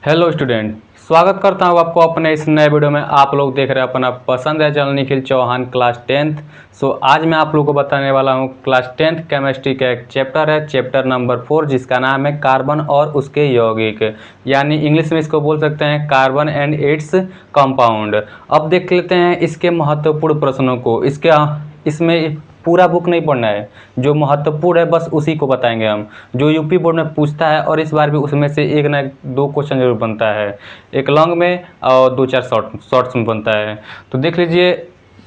Hello student, स्वागत करता हूँ आपको अपने इस नए वीडियो में। आप लोग देख रहे हैं अपना पसंद है channel Nikhil Chauhan class 10th। आज मैं आप लोगों को बताने वाला हूँ क्लास 10th केमिस्ट्री का एक चैप्टर है, चैप्टर नंबर 4, जिसका नाम है कार्बन और उसके यौगिक, यानी इंग्लिश में इसको बोल सकते हैं कार्बन एंड इट्स कंपाउंड। अब देख लेते हैं इसके महत्वपूर्ण प्रश्नों को। इसमें पूरा बुक नहीं पढ़ना है, जो महत्वपूर्ण है बस उसी को बताएंगे हम, जो यूपी बोर्ड में पूछता है। और इस बार भी उसमें से एक ना दो क्वेश्चन जरूर बनता है, एक लॉन्ग में और दो चार शॉर्ट्स में बनता है। तो देख लीजिए,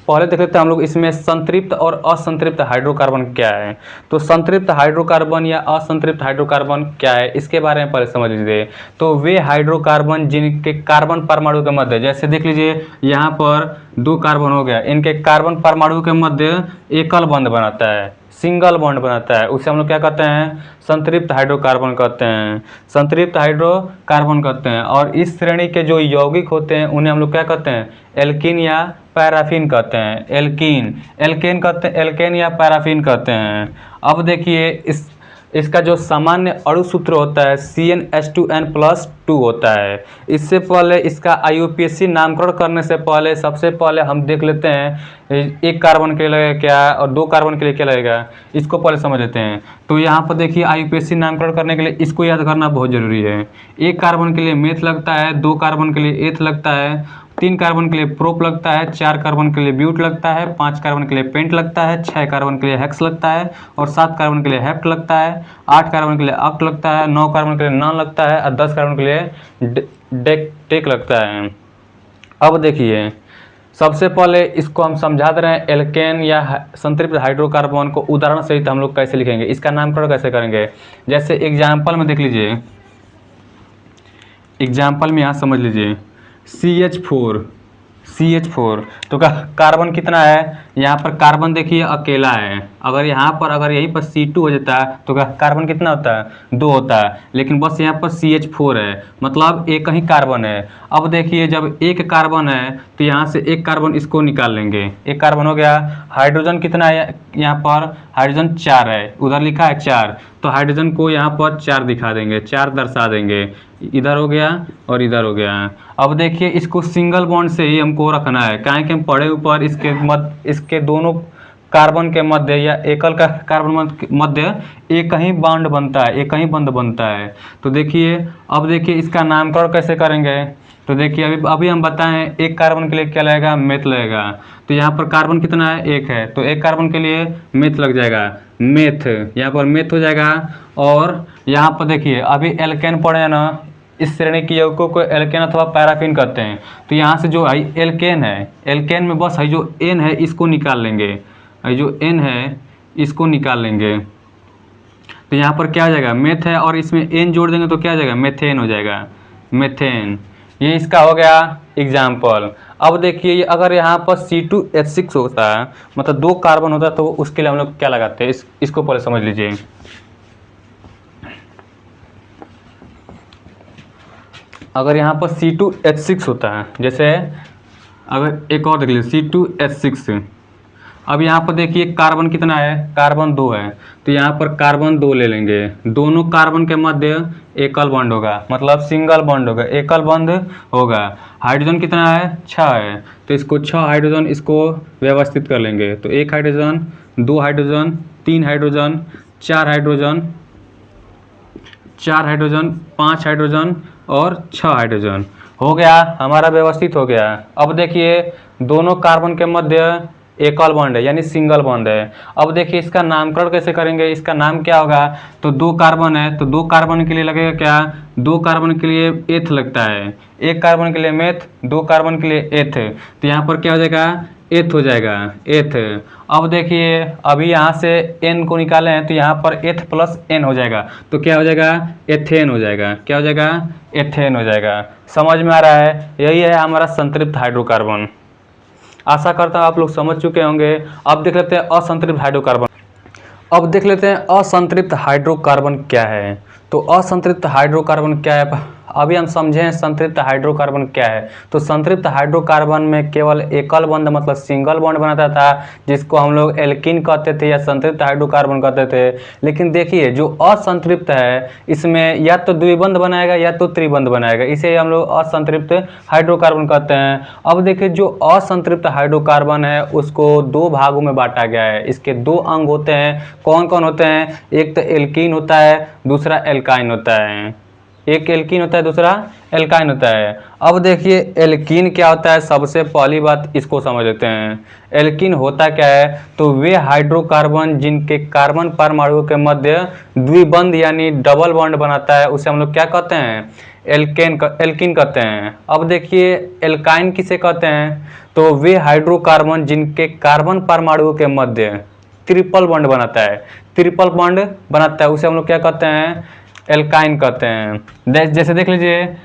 पहले देख लेते हैं हम लोग इसमें संतृप्त और असंतृप्त हाइड्रोकार्बन क्या है। तो संतृप्त हाइड्रोकार्बन या असंतृप्त हाइड्रोकार्बन क्या है, इसके बारे में पहले समझ लीजिए। तो वे हाइड्रोकार्बन जिनके कार्बन परमाणु के मध्य, जैसे देख लीजिए यहाँ पर दो कार्बन हो गया, इनके कार्बन परमाणु के मध्य एकल बंध बनाता है, सिंगल बॉन्ड बनाता है, उसे हम लोग क्या कहते हैं, संतृप्त हाइड्रोकार्बन कहते हैं, संतृप्त हाइड्रोकार्बन कहते हैं। और इस श्रेणी के जो यौगिक होते हैं उन्हें हम लोग क्या कहते हैं, एल्कीन या पैराफिन कहते हैं। एल्केन या पैराफिन कहते हैं। अब देखिए इसका जो सामान्य अणु सूत्र होता है CnH2n+2 होता है। इससे पहले इसका IUPAC नामकरण करने से पहले सबसे पहले हम देख लेते हैं एक कार्बन के लिए क्या और दो कार्बन के लिए क्या लगेगा, इसको पहले समझ लेते हैं। तो यहाँ पर देखिए IUPAC नामकरण करने के लिए इसको याद करना बहुत जरूरी है। एक कार्बन के लिए मेथ लगता है, दो कार्बन के लिए एथ लगता है, तीन कार्बन के लिए प्रोप लगता है, चार कार्बन के लिए ब्यूट लगता है, पांच कार्बन के लिए पेंट लगता है, छह कार्बन के लिए हेक्स लगता है, और सात कार्बन के लिए हेप्ट लगता है, आठ कार्बन के लिए अक्ट लगता है, नौ कार्बन के लिए नॉन लगता है, और 10 कार्बन के लिए टेक लगता है। अब देखिए, सबसे पहले इसको हम समझा दे रहे हैं, एल्केन या संतृप्त हाइड्रोकार्बन को उदाहरण सहित हम लोग कैसे लिखेंगे, इसका नामकरण कैसे करेंगे। जैसे एग्जाम्पल में देख लीजिए, एग्जाम्पल में यहाँ समझ लीजिए CH4 तो कार्बन कितना है, यहाँ पर कार्बन देखिए अकेला है। अगर यहीं पर C2 हो जाता है तो कार्बन कितना होता है, 2 होता है, लेकिन बस यहाँ पर CH4 है, मतलब एक ही कार्बन है। अब देखिए, जब एक कार्बन है तो यहाँ से एक कार्बन इसको निकाल लेंगे, एक कार्बन हो गया। हाइड्रोजन कितना है, यहाँ पर हाइड्रोजन 4 है, उधर लिखा है 4, तो हाइड्रोजन को यहाँ पर 4 दिखा देंगे, 4 दर्शा देंगे, इधर हो गया और इधर हो गया। अब देखिए, इसको सिंगल बॉन्ड से ही हमको रखना है, काहे कि हम पढ़े ऊपर इसके दोनों कार्बन के मध्य या एकल का कार्बन मध्य एक ही बॉन्ड बनता है, एक ही बंध बनता है। तो देखिए, अब देखिए इसका नामकरण कैसे करेंगे। तो देखिए, अभी हम बताएं एक कार्बन के लिए क्या लगेगा, मेथ लगेगा। तो यहाँ पर कार्बन कितना है, एक है, तो एक कार्बन के लिए मेथ लग जाएगा, मेथ, यहाँ पर मेथ हो जाएगा। और यहाँ पर देखिए, अभी एल्केन पढ़े ना, इस श्रेणी के यौगिकों को एल्केन अथवा पैराफिन कहते हैं। तो यहाँ से जो एल्केन है, एल्केन में बस है जो एन है इसको निकाल लेंगे, जो एन है इसको निकाल लेंगे। तो यहाँ पर क्या हो जाएगा, मेथ है, और इसमें एन जोड़ देंगे तो क्या हो जाएगा, मेथेन हो जाएगा, मेथेन। ये इसका हो गया एग्जाम्पल। अब देखिए, अगर यहाँ पर C2H6 होता है, मतलब दो कार्बन होता है, तो उसके लिए हम लोग क्या लगाते हैं, इसको पहले समझ लीजिए। अगर यहाँ पर C2H6 होता है, जैसे अगर एक और देख लीजिए C2H6, अब यहाँ पर देखिए कार्बन कितना है, कार्बन 2 है, तो यहाँ पर कार्बन 2 ले लेंगे, दोनों कार्बन के मध्य एकल बॉन्ड होगा, मतलब सिंगल बॉन्ड होगा, एकल बॉन्ड होगा। हाइड्रोजन कितना है, 6 है, तो इसको 6 हाइड्रोजन इसको व्यवस्थित कर लेंगे। तो एक hydrogen, 2 hydrogen, 3 hydrogen, 4 hydrogen, 5 hydrogen और 6 हाइड्रोजन हो गया, हमारा व्यवस्थित हो गया। अब देखिए, दोनों कार्बन के मध्य एकल बॉन्ड है, यानी सिंगल बॉन्ड है। अब देखिए इसका नामकरण कैसे करेंगे, इसका नाम क्या होगा। तो दो कार्बन है, तो दो कार्बन के लिए लगेगा क्या, दो कार्बन के लिए एथ लगता है, एक कार्बन के लिए मेथ, दो कार्बन के लिए एथ, तो यहाँ पर क्या हो जाएगा, एथ हो जाएगा, एथ। अब देखिए, अभी यहाँ से एन को निकाले हैं, तो यहाँ पर एथ प्लस एन हो जाएगा, तो क्या हो जाएगा, एथेन हो जाएगा, क्या हो जाएगा, एथेन हो जाएगा। समझ में आ रहा है, यही है हमारा संतृप्त हाइड्रोकार्बन। आशा करता हूँ आप लोग समझ चुके होंगे। अब देख लेते हैं असंतृप्त हाइड्रोकार्बन। असंतृप्त हाइड्रोकार्बन क्या है। तो असंतृप्त हाइड्रोकार्बन क्या है, अभी हम समझे हैं संतृप्त हाइड्रोकार्बन क्या है। तो संतृप्त हाइड्रोकार्बन में केवल एकल बंध मतलब सिंगल बॉन्ड बनाता था, जिसको हम लोग एल्कीन कहते थे या संतृप्त हाइड्रोकार्बन कहते थे। लेकिन देखिए जो असंतृप्त है इसमें या तो द्विबंध बनाएगा या तो त्रिबंध बनाएगा, इसे हम लोग असंतृप्त हाइड्रोकार्बन कहते हैं। अब देखिए जो असंतृप्त हाइड्रोकार्बन है उसको दो भागों में बांटा गया है। इसके दो अंग होते हैं, कौन कौन होते हैं? एक तो एल्कीन होता है, दूसरा एल्काइन होता है। एक एल्कीन होता है, दूसरा एल्काइन होता है। अब देखिए एल्कीन क्या होता है, सबसे पहली बात इसको समझ लेते हैं। एल्कीन होता क्या है? तो वे हाइड्रोकार्बन जिनके कार्बन परमाणु के मध्य द्विबंध यानी डबल बॉन्ड बनाता है उसे हम लोग क्या कहते हैं? एल्कीन कहते हैं। अब देखिए एल्काइन किसे कहते हैं? तो वे हाइड्रोकार्बन जिनके कार्बन परमाणु के मध्य ट्रिपल बॉन्ड बनाता है, ट्रिपल बॉन्ड बनाता है उसे हम लोग क्या कहते हैं? एल्काइन कहते हैं। जैसे देख लीजिए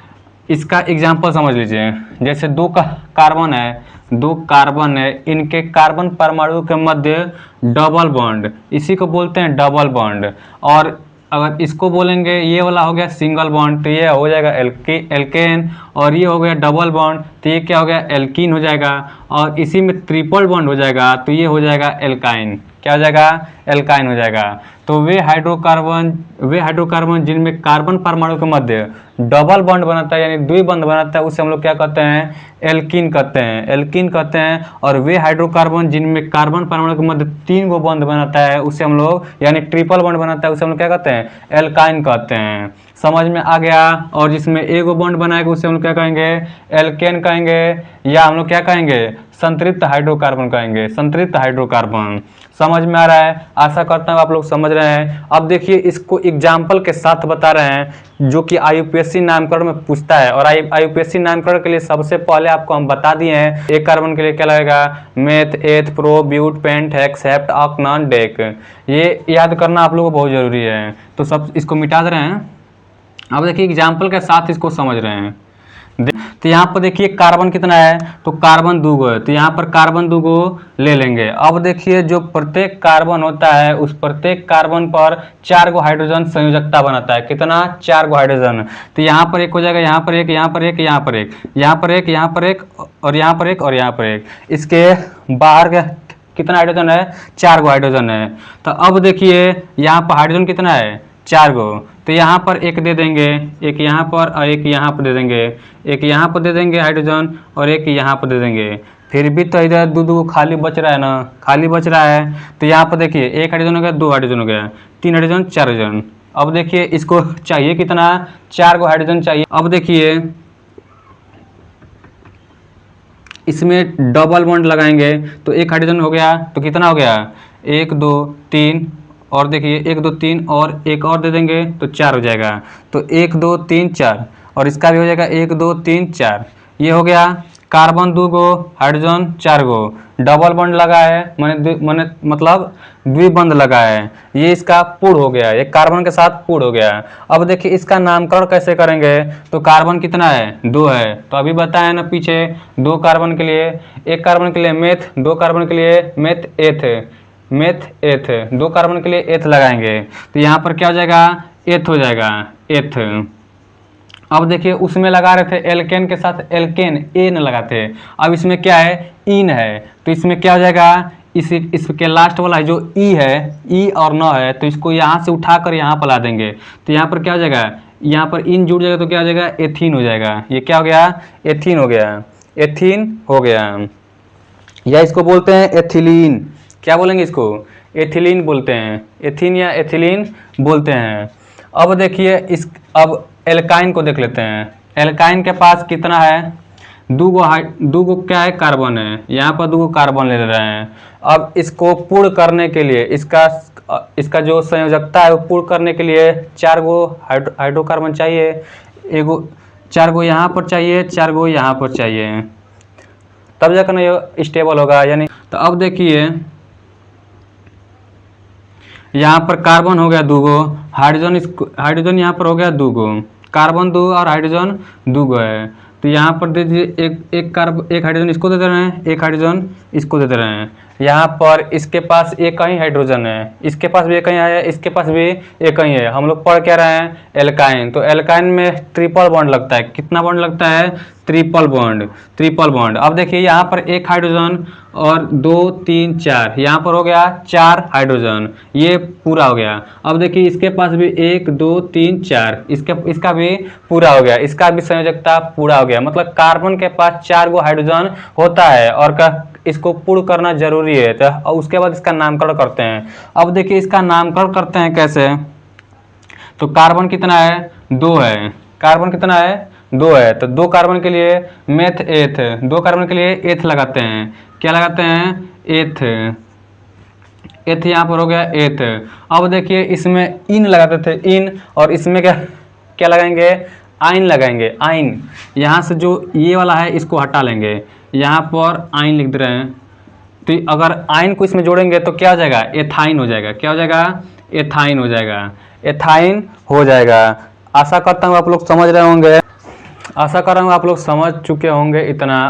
इसका एग्जांपल समझ लीजिए। जैसे दो कार्बन है, इनके कार्बन परमाणु के मध्य डबल बॉन्ड, इसी को बोलते हैं डबल बॉन्ड। और अगर इसको बोलेंगे ये वाला हो गया सिंगल बॉन्ड तो ये हो जाएगा एल्केन, और ये हो गया डबल बॉन्ड तो ये क्या हो गया? एल्कीन हो जाएगा। और इसी में ट्रिपल बॉन्ड हो जाएगा तो ये हो जाएगा एल्काइन। क्या हो जाएगा? एल्काइन हो जाएगा। तो वे हाइड्रोकार्बन जिनमें कार्बन परमाणु के मध्य डबल बॉन्ड बनाता है यानी द्विबंध बनाता है उसे हम लोग क्या कहते हैं? एल्कीन कहते हैं, एल्कीन कहते हैं। और वे हाइड्रोकार्बन जिनमें कार्बन परमाणु के मध्य 3 गो बॉन्ड बनाता है उसे हम लोग यानी ट्रिपल बॉन्ड बनाता है उसे हम लोग क्या कहते हैं? एल्काइन कहते हैं। समझ में आ गया? और जिसमें एक गो बॉन्ड बनाएगा उसे हम लोग क्या कहेंगे? एल्केन कहेंगे, या हम लोग क्या कहेंगे? संतृप्त हाइड्रोकार्बन कहेंगे, संतृप्त हाइड्रोकार्बन। समझ में आ रहा है? आशा करता हूँ आप लोग समझ रहे हैं। अब देखिए इसको एग्जाम्पल के साथ बता रहे हैं जो कि आईयूपीएससी नामकरण में पूछता है। और आईयूपीएससी नामकरण के लिए सबसे पहले आपको हम बता दिए हैं एक कार्बन के लिए क्या लगेगा? Meth, eth, pro, but, pent, hex, hept, octane, dec. ये याद करना आप लोगों को बहुत जरूरी है। तो सब इसको मिटा दे रहे हैं। अब देखिए एग्जाम्पल के साथ इसको समझ रहे हैं। तो यहाँ पर देखिए कार्बन कितना है? तो कार्बन 2 गो है, तो यहाँ पर कार्बन 2 गो ले लेंगे। अब देखिए जो प्रत्येक कार्बन होता है उस प्रत्येक कार्बन पर 4 गो हाइड्रोजन संयोजकता बनाता है। कितना? 4 गो हाइड्रोजन। तो यहाँ पर एक हो जाएगा, यहाँ पर एक, यहाँ पर एक, यहाँ पर एक, यहाँ पर एक, यहाँ पर एक, और यहाँ पर एक, और यहाँ पर एक। इसके बाहर का कितना हाइड्रोजन है? 4 गो हाइड्रोजन है। तो अब देखिए यहाँ पर हाइड्रोजन कितना है? 4 गो। तो यहाँ पर एक दे देंगे, एक यहाँ पर और एक यहाँ पर दे देंगे, एक यहाँ पर दे देंगे हाइड्रोजन और एक यहाँ पर दे देंगे। फिर भी तो इधर 2 खाली बच रहा है ना, खाली बच रहा है। तो यहाँ पर देखिए 1 हाइड्रोजन हो गया, 2 हाइड्रोजन हो गया, 3 हाइड्रोजन, 4 हाइड्रोजन। अब देखिए इसको चाहिए कितना? 4 गो हाइड्रोजन चाहिए। अब देखिए इसमें डबल बॉन्ड लगाएंगे तो 1 हाइड्रोजन हो गया तो कितना हो गया? 1 2 3, और देखिए 1 2 3 और एक और दे देंगे तो 4 हो जाएगा। तो 1 2 3 4, और इसका भी हो जाएगा 1 2 3 4। ये हो गया कार्बन 2 गो, हाइड्रोजन 4 गो, डबल बॉन्ड लगा है माने मतलब द्विबंध लगा है। ये इसका पूर्ण हो गया, ये कार्बन के साथ पूर्ण हो गया। अब देखिए इसका नामकरण कैसे करेंगे? तो कार्बन कितना है? 2 है। तो अभी बताया ना पीछे 2 कार्बन के लिए, एक कार्बन के लिए मेथ, 2 कार्बन के लिए मेथ एथ, मेथ एथ, 2 कार्बन के लिए एथ लगाएंगे तो यहाँ पर क्या हो जाएगा? एथ हो जाएगा, एथ। अब देखिए उसमें लगा रहे थे एल्केन के साथ एल्केन, एन लगाते। अब इसमें क्या है? इन है, तो इसमें क्या हो जाएगा? इसके लास्ट वाला जो ई है, ई और न है, तो इसको यहाँ से उठाकर यहाँ पर ला देंगे तो यहाँ पर क्या हो जाएगा? यहाँ पर इन जुड़ जाएगा तो क्या हो जाएगा? एथीन हो जाएगा। ये क्या हो गया? एथीन हो गया, एथीन हो गया। या इसको बोलते हैं एथिलीन। क्या बोलेंगे इसको? एथिलीन बोलते हैं, एथीन या एथिलीन बोलते हैं। अब देखिए अब एल्काइन को देख लेते हैं। एल्काइन के पास कितना है? 2 गो क्या है? कार्बन है। यहाँ पर 2 गो कार्बन ले रहे हैं। अब इसको पूर्ण करने के लिए इसका जो संयोजकता है वो पूर्ण करने के लिए 4 गो हाइड्रोकार्बन चाहिए। 4 गो यहाँ पर चाहिए, 4 गो यहाँ पर चाहिए, तब जाकर ना ये स्टेबल होगा। यानी तो अब देखिए यहाँ पर कार्बन हो गया 2 गो, हाइड्रोजन यहाँ पर हो गया 2 गो, कार्बन 2 और हाइड्रोजन 2 गो है। तो यहाँ पर दे दीजिए एक हाइड्रोजन इसको दे दे रहे हैं, एक हाइड्रोजन इसको दे दे रहे हैं। यहाँ पर इसके पास एक ही हाइड्रोजन है, इसके पास भी एक ही है, इसके पास भी एक ही है। हम लोग पढ़ क्या रहे हैं, एल्काइन। तो एल्काइन में ट्रिपल बॉन्ड लगता है। कितना बॉन्ड लगता है, ट्रिपल बॉन्ड, ट्रिपल बॉन्ड। अब देखिए यहाँ पर एक हाइड्रोजन और 2 3 4, यहाँ पर हो गया 4 हाइड्रोजन, ये पूरा हो गया। अब देखिए इसके पास भी 1 2 3 4, इसका भी पूरा हो गया, इसका भी संयोजकता पूरा हो गया। मतलब कार्बन के पास 4 गो हाइड्रोजन होता है और इसको पूर्ण करना जरूरी है। तो उसके बाद इसका नामकरण करते हैं। अब देखिए इसका नामकरण करते हैं कैसे। तो कार्बन कितना है, 2 है। कार्बन कितना है, 2 है। तो 2 कार्बन के लिए मेथ एथ, 2 कार्बन के लिए एथ लगाते हैं। क्या लगाते हैं, एथ। एथ यहाँ पर हो गया एथ। अब देखिए इसमें इन लगाते थे, इन, और इसमें क्या क्या लगाएंगे, आइन लगाएंगे, आइन। यहाँ से जो ये वाला है इसको हटा लेंगे, यहाँ पर आइन लिख दे रहे हैं। तो अगर आइन को इसमें जोड़ेंगे तो क्या हो जाएगा, एथाइन हो जाएगा। क्या हो जाएगा, एथाइन हो जाएगा, एथाइन हो जाएगा। आशा करता हूँ आप लोग समझ रहे होंगे, आशा कर रहा हूँ आप लोग समझ चुके होंगे इतना।